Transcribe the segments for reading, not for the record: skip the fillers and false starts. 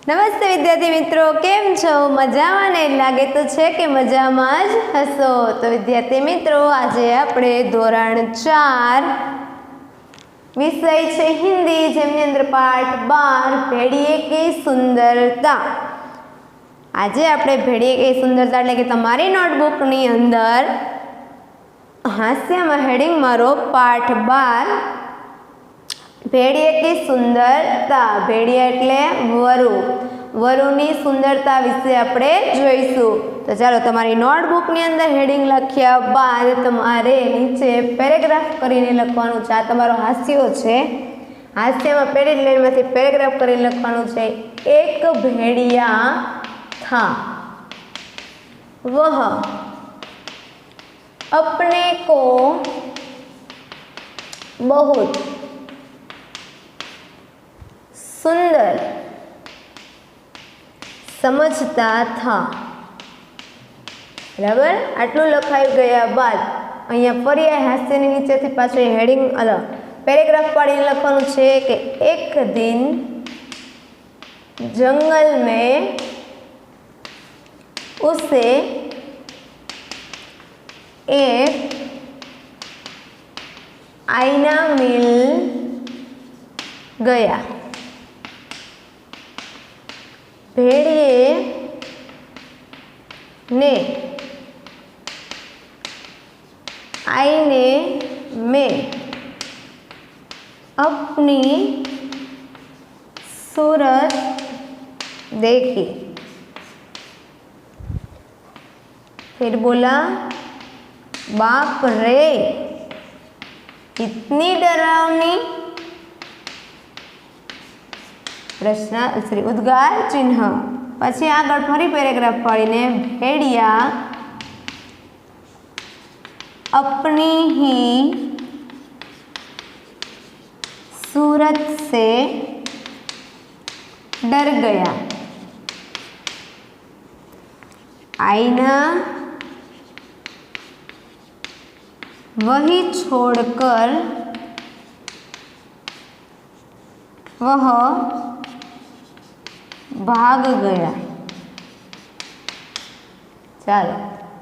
નમસ્તે વિદ્યાર્થી મિત્રો, કેમ છો? મજામાં ને? લાગે તો છે કે મજામાં જ હશો. તો વિદ્યાર્થી મિત્રો, આજે આપણે ધોરણ 4 વિષય છે હિન્દી, જેમની અંદર પાઠ 12 ભેળીએ કે સુંદરતા. આજે આપણે ભેળીએ કે સુંદરતા એટલે કે તમારી નોટબુકની અંદર હાસ્યમાં હેડિંગ મારો પાઠ 12 ભેળીએ કે સુંદરતા. ભેળીયા એટલે વરુ. વરુની સુંદરતા વિશે આપણે જોઈશું. તો ચાલો, તમારી નોટબુકની અંદર હેડિંગ લખ્યા બાદ તમારે નીચે પેરેગ્રાફ કરીને લખવાનું છે. આ તમારો હાસ્યો છે. હાસ્યમાં પહેલી લાઈનમાંથી પેરેગ્રાફ કરીને લખવાનું છે. એક ભેળિયા था, वह अपने को बहुत सुंदर समझता था. बराबर. આટલું લખાઈ ગયા બાદ અહીંયા ફરી હાસ્યની નીચેથી પાછળ હેડિંગ પેરેગ્રાફ પાડીને લખવાનું છે કે એક દિન जंगल में उसे एक आईना मिल गया. भेड़िए ने आईने में अपनी सूरत देखी. फिर बोला, बाप रे, इतनी डरावनी. प्रश्न उद्गार चिन्ह. પછી આગળ ફરી પેરેગ્રાફ પढ़ीने भेड़िया अपनी ही सूरत से डर गया. आईना वही छोड़कर वह भाग गया. ચાલો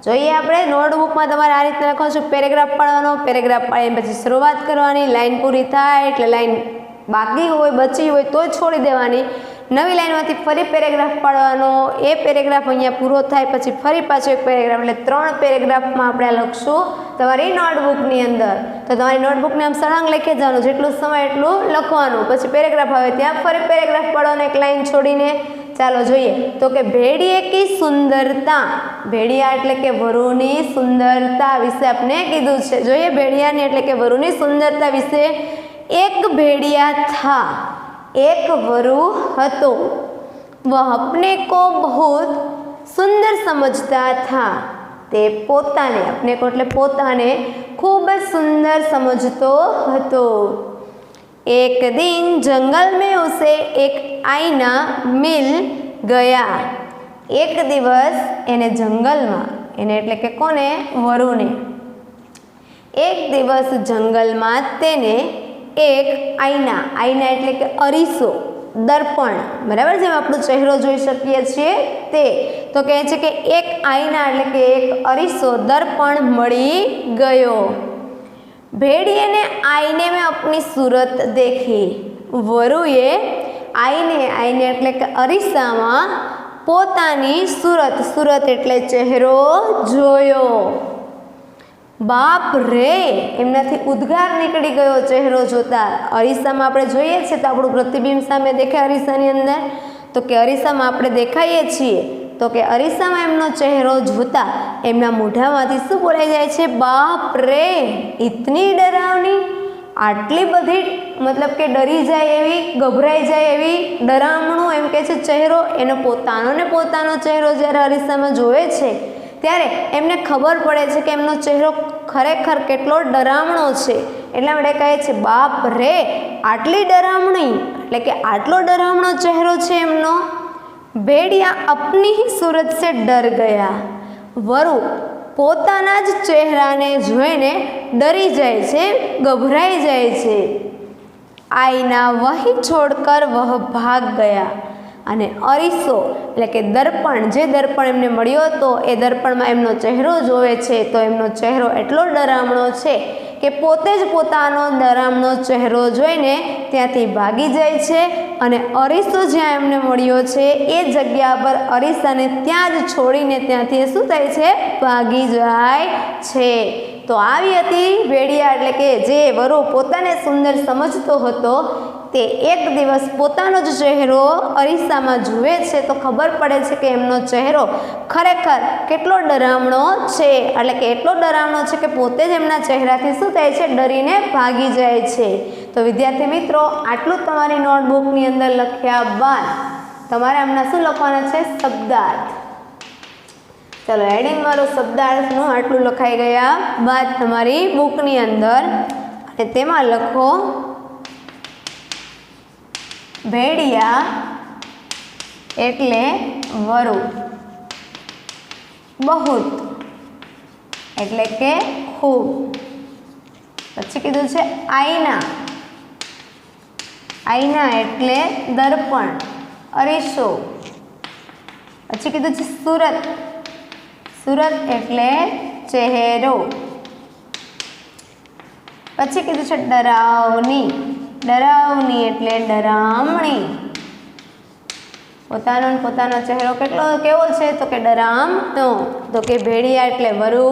જોઈએ આપણે નોટબુકમાં તમારે આ રીતે લખો છો. પેરેગ્રાફ પાડવાનો. પેરેગ્રાફ પાડીને પછી શરૂઆત કરવાની. લાઈન પૂરી થાય એટલે લાઈન બાકી હોય, બચી હોય તો છોડી દેવાની. નવી લાઈનમાંથી ફરી પેરેગ્રાફ પાડવાનો. એ પેરેગ્રાફ અહીંયા પૂરો થાય પછી ફરી પાછો એક પેરેગ્રાફ, એટલે 3 પેરેગ્રાફમાં આપણે લખશું તમારી નોટબુકની અંદર. તો તમારી નોટબુકને આમ સળંગ લખી જવાનું, જેટલું સમય એટલું લખવાનું. પછી પેરેગ્રાફ આવે ત્યાં ફરી પેરેગ્રાફ પાડવાનો એક લાઈન છોડીને. ચાલો જોઈએ તો કે ભેળીએ કી સુંદરતા. ભેળિયા એટલે કે વરુની સુંદરતા વિશે આપણે કીધું છે. જોઈએ ભેળિયાની એટલે કે વરુની સુંદરતા વિશે. એક ભેળિયા થા, एक वरु हतो. वह अपने को बहुत सुंदर समझता था. ते पोताने, अपने को એટલે પોતાને ખૂબ જ સુંદર સમજતો હતો. एक दिन जंगल में उसे एक आईना मिल गया. एक દિવસ એને જંગલમાં, એને એટલે કે કોને? વરુને. એક દિવસ જંગલમાં તેને એક આઈના, આઈના એટલે કે અરીસો, દર્પણ, બરાબર, જેમ આપણો ચહેરો જોઈ શકીએ છીએ તે. તો કહે છે કે એક આઈના એટલે કે એક અરીસો, દર્પણ મળી ગયો. भेड़िए ने आईने में अपनी सूरत देखी. वरुए आईने, आईने એટલે કે અરીસામાં પોતાની सूरत, सूरत એટલે ચહેરો જોયો. बाप रे, એમનાથી ઉદ્ગાર નીકળી ગયો ચહેરો જોતા. અરીસામાં આપણે જોઈએ છીએ તો આપણું પ્રતિબિંબ સામે દેખાય અરીસાની અંદર. તો કે અરીસામાં આપણે દેખાઈએ છીએ તો કે અરીસામાં એમનો ચહેરો જોતા એમના મોઢામાંથી શું બોલાઈ જાય છે? બાપ રે, ઇતની ડરાવની. આટલી બધી, મતલબ કે ડરી જાય એવી, ગભરાઈ જાય એવી, ડરામણું એમ કે છે ચહેરો. એનો પોતાનો ને પોતાનો ચહેરો જ્યારે અરીસામાં જોવે છે ત્યારે એમને ખબર પડે છે કે એમનો ચહેરો ખરેખર કેટલો ડરામણો છે. એટલા માટે કહે છે બાપ રે, આટલી ડરામણી, એટલે કે આટલો ડરામણો ચહેરો છે એમનો. भेड़िया अपनी ही सूरत से डर गया. वरु પોતાના જ ચહેરાને જોઈને ડરી જાય છે, ગભરાઈ જાય છે. आईना वही छोड़कर वह भाग गया. અને અરીસો એટલે કે દર્પણ, જે દર્પણ એમને મળ્યો હતો એ દર્પણમાં એમનો ચહેરો જોવે છે તો એમનો ચહેરો એટલો ડરામણો છે કે પોતે જ પોતાનો ડરામણો ચહેરો જોઈને ત્યાંથી ભાગી જાય છે અને અરીસો જ્યાં એમને મળ્યો છે એ જગ્યા પર અરીસાને ત્યાં જ છોડીને ત્યાંથી શું થાય છે, ભાગી જાય છે. તો આવી હતી ભેડિયા, એટલે કે જે વરુ પોતાને સુંદર સમજતો હતો તે એક દિવસ પોતાનો જ ચહેરો અરીસામાં જુએ છે તો ખબર પડે છે કે એમનો ચહેરો ખરેખર કેટલો ડરામણો છે, એટલે કે એટલો ડરામણો છે કે પોતે જ એમના ચહેરાથી શું થાય છે, ડરીને ભાગી જાય છે. તો વિદ્યાર્થી મિત્રો, આટલું તમારી નોટબુકની અંદર લખ્યા બાદ તમારે હમણાં શું લખવાના છે, શબ્દાર્થ. ચલો, હેડિંગ વાળું શબ્દાર્થનું આટલું લખાઈ ગયા બાદ તમારી બુકની અંદર અને તેમાં લખો ભેડિયા એટલે વરુ, બહુત એટલે કે ખૂબ, પછી કીધું છે આઈના, આઈના એટલે દર્પણ, અરીસો, પછી કીધું છે સુરત, સુરત એટલે ચહેરો, પછી કીધું છે ડરાવની, ડરાવની એટલે ડરામણી, પોતાનો ચહેરો કેટલો કેવો છે તો કે ડરામણો. તો કે ભેડિયા એટલે વરુ,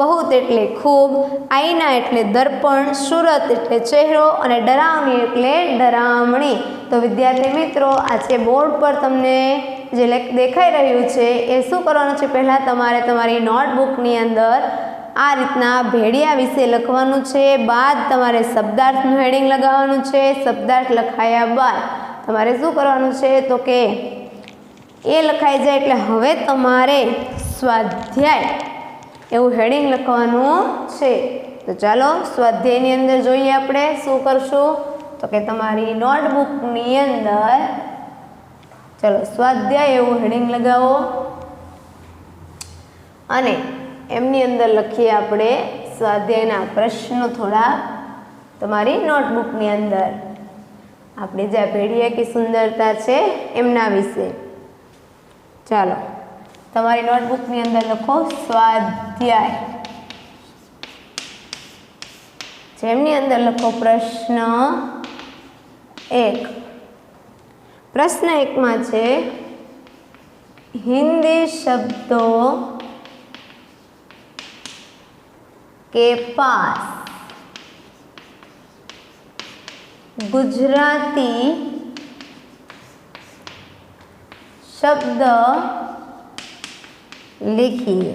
બહુત એટલે ખૂબ, આઈના એટલે દર્પણ, સુરત એટલે ચહેરો અને ડરાવની એટલે ડરામણી. તો વિદ્યાર્થી મિત્રો, આ જે બોર્ડ પર તમને જે દેખાઈ રહ્યું છે એ શું કરવાનું છે, પહેલાં તમારે તમારી નોટબુકની અંદર આ રીતના ભેડિયા વિશે લખવાનું છે. બાદ તમારે શબ્દાર્થનું હેડિંગ લગાવવાનું છે. શબ્દાર્થ લખાયા બાદ તમારે શું કરવાનું છે તો કે એ લખાઈ જાય એટલે હવે તમારે સ્વાધ્યાય એવું હેડિંગ લખવાનું છે. તો ચાલો સ્વાધ્યાયની અંદર જોઈએ આપણે શું કરશું તો કે તમારી નોટબુકની અંદર ચલો સ્વાધ્યાય એવું હેડિંગ લગાવો અને એમની અંદર લખીએ આપણે સ્વાધ્યાયના પ્રશ્નો થોડા તમારી નોટબુકની અંદર આપણે જે ભેડિયા કી સુંદરતા છે એમના વિશે. ચાલો તમારી નોટબુકની અંદર લખો સ્વાધ્યાય, જેમની અંદર લખો પ્રશ્ન 1. प्रश्न 1 में छे हिंदी शब्दों के पास गुजराती शब्द लिखिए.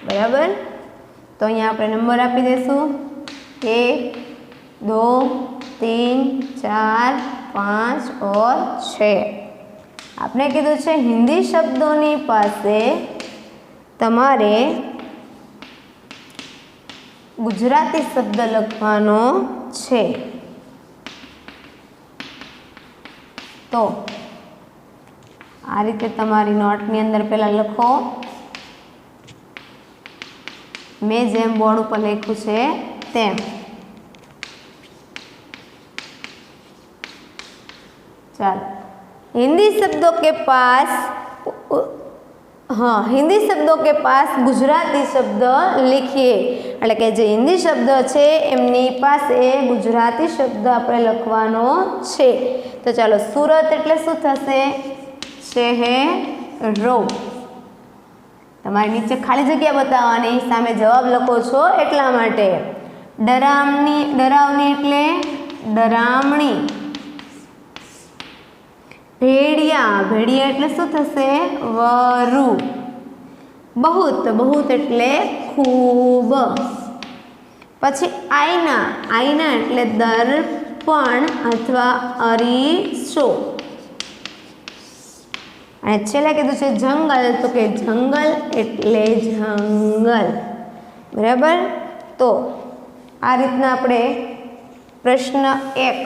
बराबर, तो अहीं आपणे नंबर आपी देशुं 1 2 3 4 5 और 6. आपने कीधुं छे हिंदी शब्दों पासे तमारे गुजराती शब्द लखवानो छे. तो आ रीते तमारी नोटनी अंदर पहला लखो. मैं जेम बोर्ड पर लख्युं छे तेम. चलो हिंदी शब्दों के पास हिंदी शब्दों के पास गुजराती शब्द लिखिए. એટલે કે જે હિન્દી શબ્દ છે એમની પાસે ગુજરાતી શબ્દ આપણે લખવાનો છે. તો ચાલો સુરત એટલે શું થશે શહેરો. તમારે નીચે ખાલી જગ્યા બતાવવાની, સામે જવાબ લખો છો એટલા માટે. ડરાવની એટલે ડરામણી. ભેડિયા એટલે શું થશે વરુ. બહુત એટલે ખૂબ. પછી આઈના એટલે દર્પણ અથવા અરીસો. અને છેલ્લે કીધું છે જંગલ, તો કે જંગલ એટલે જંગલ. બરાબર, તો આ રીતના આપણે પ્રશ્ન 1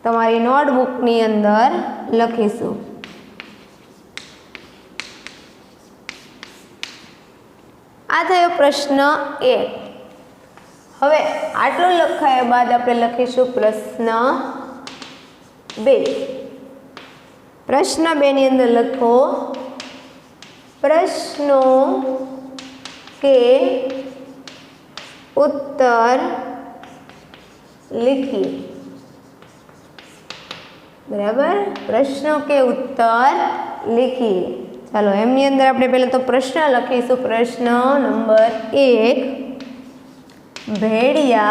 તમારી નોટબુકની અંદર લખીશું. આ થયો પ્રશ્ન 1. હવે આટલું લખાયા બાદ આપણે લખીશું પ્રશ્ન 2। प्रश्न 2 ની અંદર લખો प्रश्नों के उत्तर लिखिए। बराबर, प्रश्नों के उत्तर लिखिए। चलो एमनी अंदर आपणे पहले तो प्रश्न लखीशुं। प्रश्न नंबर 1, भेड़िया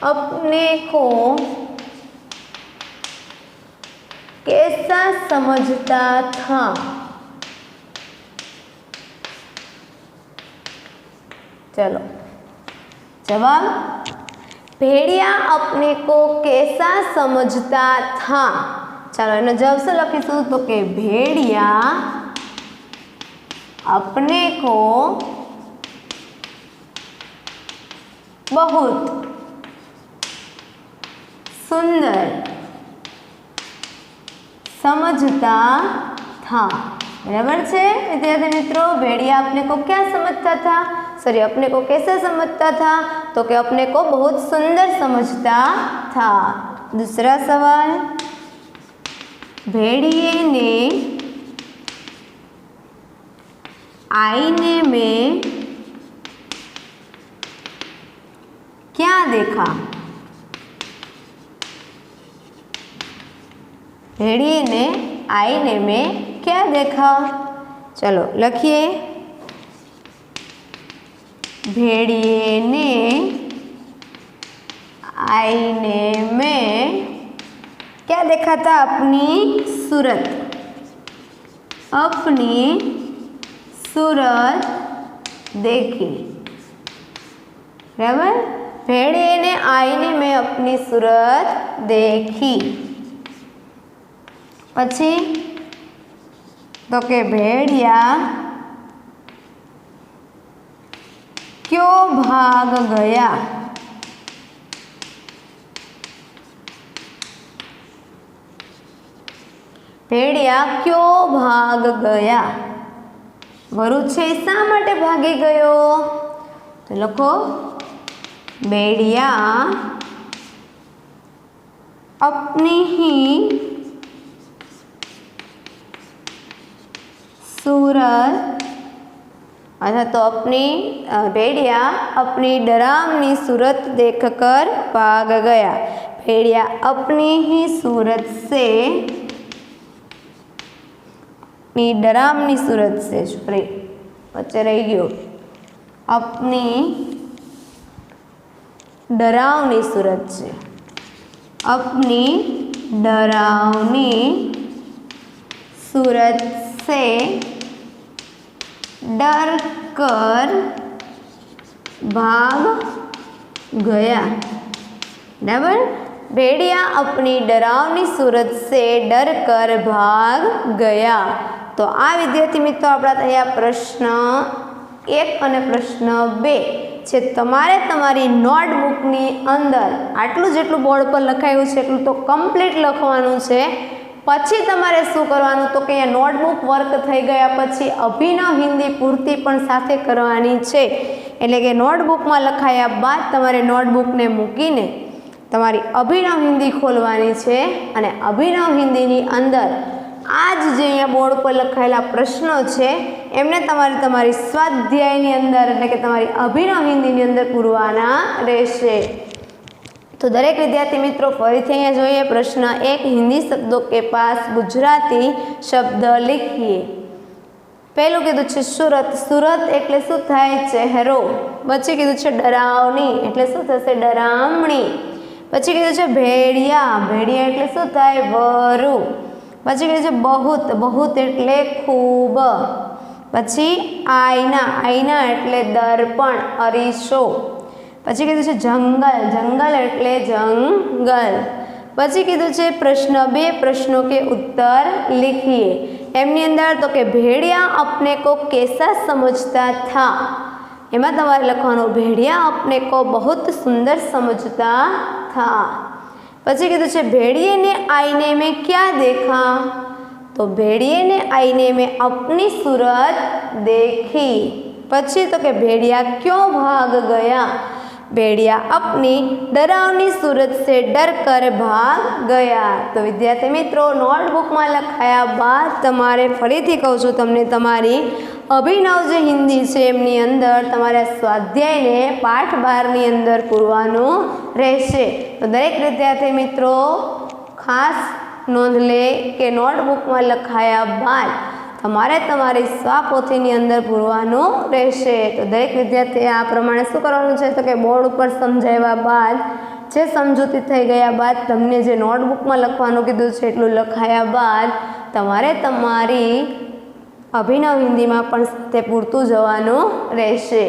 अपने को कैसा समझता था? चलो जवाब, भेड़िया अपने को कैसा समझता था। चलो एनो जवाब शू लखीशुं तो कि भेड़िया अपने को बहुत सुंदर समझता था। बराबर है विद्यार्थी मित्रों, भेड़िया अपने को क्या समझता था, सॉरी अपने को कैसे समझता था, तो कि अपने को बहुत सुंदर समझता था। दूसरा सवाल, भेड़िए ने आईने में क्या देखा? भेड़िए ने आईने में क्या देखा? चलो लिखिए, भेड़िए ने आईने में क्या देखा था? अपनी सूरत, अपनी सूरत देखी। बराबर, भेड़िए ने आईने में अपनी सूरत देखी। पछी तो के भेड़िया क्यों भाग गया? भेड़िया क्यों भाग गया? वरु छे शा माटे भागी गयो? तो लखो, भेड़िया अपनी ही सूरत, अच्छा तो अपनी भेड़िया अपनी डरावनी सूरत देखकर भाग गया। भेड़िया अपनी ही सूरत से, अपनी डरावनी सूरत से, सॉरी वच्चे रही गयो, अपनी डरावनी सूरत से, अपनी डरावनी सूरत से डर कर भाग गया। बराबर, भेड़िया अपनी डरावनी सूरत से डर कर भाग गया। तो आ विद्यार्थी मित्रों आपणा थया प्रश्न 1 અને प्रश्न 2 છે। તમારે તમારી નોટબુકની અંદર આટલું જેટલું બોર્ડ પર લખાયું છે એટલું તો કમ્પ્લીટ લખવાનું છે। પછી તમારે શું કરવાનું તો કે અહીંયા નોટબુક વર્ક થઈ ગયા પછી અભિનવ હિન્દી પૂર્તિ પણ સાથે કરવાની છે। એટલે કે નોટબુકમાં લખાયા બાદ તમારે નોટબુકને મૂકીને તમારી અભિનવ હિન્દી ખોલવાની છે અને અભિનવ હિન્દીની અંદર आज जे अहींया बोर्ड पर लखायेला प्रश्नों छे एमने तमारे तमारी स्वाध्यायनी अंदर एटले के तमारी अभिनव हिंदीनी अंदर पूरवाना रहेशे। तो दरेक विद्यार्थी मित्रों फरीथी अहींया जोईए प्रश्न 1, हिंदी शब्दों के पास गुजराती शब्द लिखिए। पहलू कीधुं छे सूरत, सूरत एटले शुं थाय? चेहरो। पछी कीधुं छे डरावनी एटले शुं थशे? डरामणी। पछी कीधुं छे भेड़िया, भेड़िया एटले शुं थाय? वरु। पछी कीधुं छे बहुत, बहुत एटले खूब। पछी आईना, आईना एटले दर्पण, अरीसो। पछी कीधुं छे जंगल, जंगल एटले जंगल। पछी कीधुं छे प्रश्न 2, प्रश्नों के उत्तर लिखिए। एमनी अंदर तो के भेड़िया अपने को कैसा समझता था, एमां तमारे लखवानुं भेड़िया अपने को बहुत सुंदर समझता था। पछी कीधुं छे भेड़िए ने आईने में क्या देखा, तो भेड़िए ने आईने में अपनी सूरत देखी। पछी तो के भेड़िया क्यों भाग गया, भेड़िया अपनी डरावनी सूरत से डर कर भाग गया। तो विद्यार्थी मित्रों, नोटबुक में लखाया बाद तमारे फरीथी कहूँ छूं तमने तमारी अभिनव जो हिंदी है एमनी अंदर तमारे स्वाध्याय ने पाठ 12 अंदर पूरवानुं रहेशे। तो दरेक विद्यार्थी मित्रों खास नोंध ले कि नोटबुक में लखाया बाद तमारे तमारी स्वापोथीनी अंदर पूरवानुं रहेशे। तो दरेक विद्यार्थी आ प्रमाणे शुं करवानुं छे तो कि बोर्ड पर समझाव्या बाद जे समझूती थई गया बाद तमने जे नोटबुक में लखवानुं कीधुं छे एटलुं लखाया बाद तमारे तमारी अभिनव हिंदी में पण साथे पूरतुं जवानुं रहेशे।